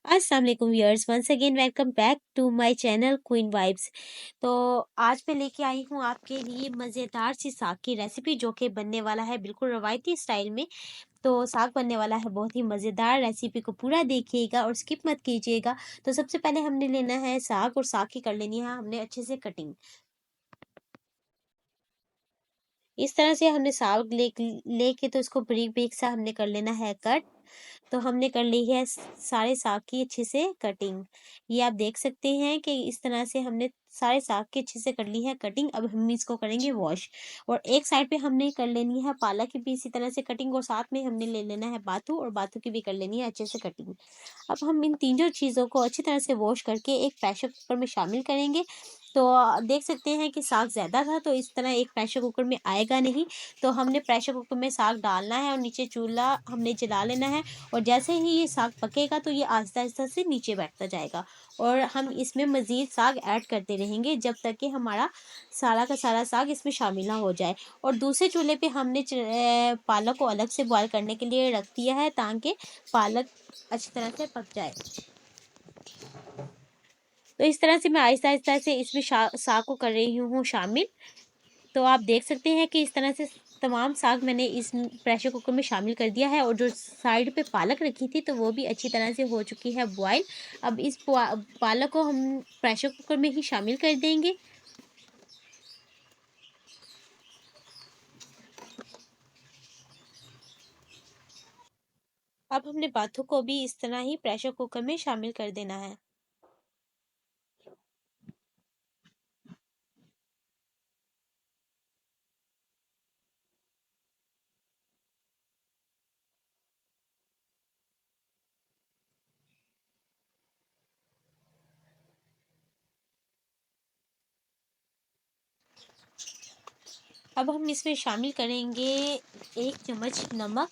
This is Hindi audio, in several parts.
अस्सलाम वालेकुम viewers, once again welcome back to my channel Queen Vibes. तो आज मैं लेके आई हूँ आपके लिए मज़ेदार सी साग की रेसिपी, जो कि बनने वाला है बिल्कुल रवायती स्टाइल में। तो साग बनने वाला है बहुत ही मज़ेदार। रेसिपी को पूरा देखिएगा और स्किप मत कीजिएगा। तो सबसे पहले हमने लेना है साग, और साग की कर लेनी है हमने अच्छे से कटिंग। इस तरह से हमने साग लेके तो इसको बारीक बारीक सा हमने कर लेना है कट। तो हमने कर ली है सारे साग की अच्छे से कटिंग। ये आप देख सकते हैं कि इस तरह से हमने सारे साग की अच्छे से कर ली है कटिंग। अब हम इसको करेंगे वॉश। और एक साइड पे हमने कर लेनी है पालक की भी इसी तरह से कटिंग, और साथ में हमने ले लेना है बाथू, और बाथू की भी कर लेनी है अच्छे से कटिंग। अब हम इन तीनों चीज़ों को अच्छी तरह से वॉश करके एक प्रेशर कुकर में शामिल करेंगे। तो देख सकते हैं कि साग ज़्यादा था, तो इस तरह एक प्रेशर कुकर में आएगा नहीं। तो हमने प्रेशर कुकर में साग डालना है और नीचे चूल्हा हमने जला लेना है। और जैसे ही ये साग पकेगा तो ये आहिस्ता आहिस्ता से नीचे बैठता जाएगा, और हम इसमें मज़ीद साग ऐड करते रहेंगे जब तक कि हमारा सारा का सारा साग इसमें शामिल ना हो जाए। और दूसरे चूल्हे पे हमने पालक को अलग से बॉयल करने के लिए रख दिया है, ताकि पालक अच्छी तरह से पक जाए। तो इस तरह से मैं आहिस्ता आहिस्ता से इसमें साग को कर रही हूँ शामिल। तो आप देख सकते हैं कि इस तरह से तमाम साग मैंने इस प्रेशर कुकर में शामिल कर दिया है, और जो साइड पे पालक रखी थी तो वो भी अच्छी तरह से हो चुकी है बॉयल। अब इस पालक को हम प्रेशर कुकर में ही शामिल कर देंगे। अब हमने बाथू को भी इस तरह ही प्रेशर कुकर में शामिल कर देना है। अब हम इसमें शामिल करेंगे 1 चम्मच नमक।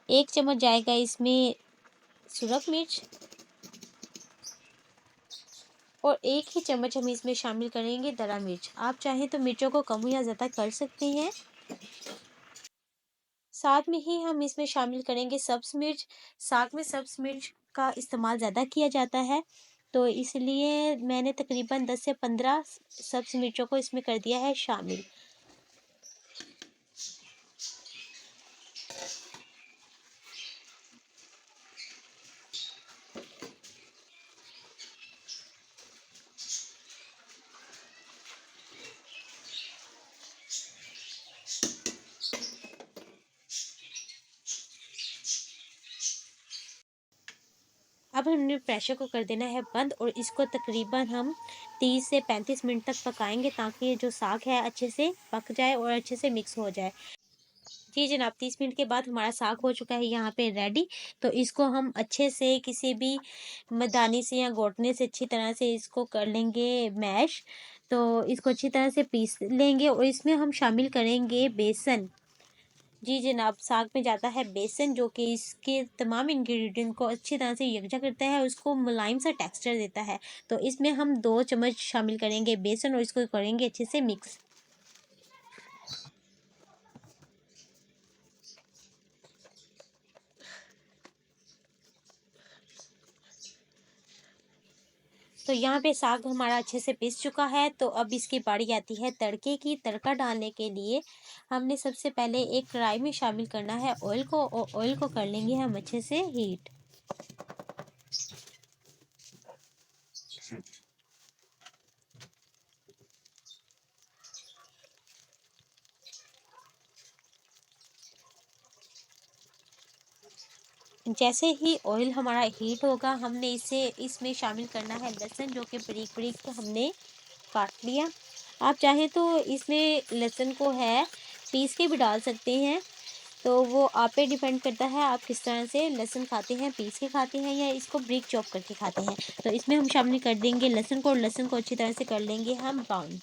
1 चम्मच जाएगा इसमें सुरख मिर्च, और 1 ही चम्मच हम इसमें शामिल करेंगे दरा मिर्च। आप चाहें तो मिर्चों को कम या ज़्यादा कर सकते हैं। साथ में ही हम इसमें शामिल करेंगे सब्ज़ मिर्च। साग में सब्ज़ मिर्च का इस्तेमाल ज़्यादा किया जाता है, तो इसलिए मैंने तकरीबन 10 से 15 सब्ज़ मिर्चों को इसमें कर दिया है शामिल। अब हमने प्रेशर को कर देना है बंद, और इसको तकरीबन हम 30 से 35 मिनट तक पकाएंगे, ताकि ये जो साग है अच्छे से पक जाए और अच्छे से मिक्स हो जाए। जी जनाब, 30 मिनट के बाद हमारा साग हो चुका है यहाँ पे रेडी। तो इसको हम अच्छे से किसी भी मदानी से या घोटने से अच्छी तरह से इसको कर लेंगे मैश। तो इसको अच्छी तरह से पीस लेंगे, और इसमें हम शामिल करेंगे बेसन। जी जनाब, साग में जाता है बेसन, जो कि इसके तमाम इंग्रेडिएंट को अच्छी तरह से यकजा करता है और उसको मुलायम सा टेक्सचर देता है। तो इसमें हम 2 चम्मच शामिल करेंगे बेसन, और इसको करेंगे अच्छे से मिक्स। तो यहाँ पे साग हमारा अच्छे से पिस चुका है। तो अब इसकी बारी आती है तड़के की। तड़का डालने के लिए हमने सबसे पहले एक कढ़ाई में शामिल करना है ऑयल को, और ऑयल को कर लेंगे हम अच्छे से हीट। जैसे ही ऑयल हमारा हीट होगा, हमने इसे इसमें शामिल करना है लहसुन, जो कि बारीक बारीक हमने काट लिया। आप चाहें तो इसमें लहसुन को है पीस के भी डाल सकते हैं। तो वो आप पे डिपेंड करता है आप किस तरह से लहसुन खाते हैं, पीस के खाते हैं या इसको ब्रिक चॉप करके खाते हैं। तो इसमें हम शामिल कर देंगे लहसुन को, और लहसुन को अच्छी तरह से कर लेंगे हम ब्राउन।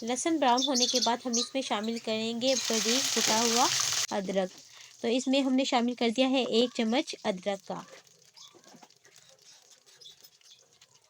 लहसुन ब्राउन होने के बाद हम इसमें शामिल करेंगे बारीक कुटा हुआ अदरक। तो इसमें हमने शामिल कर दिया है 1 चम्मच अदरक का।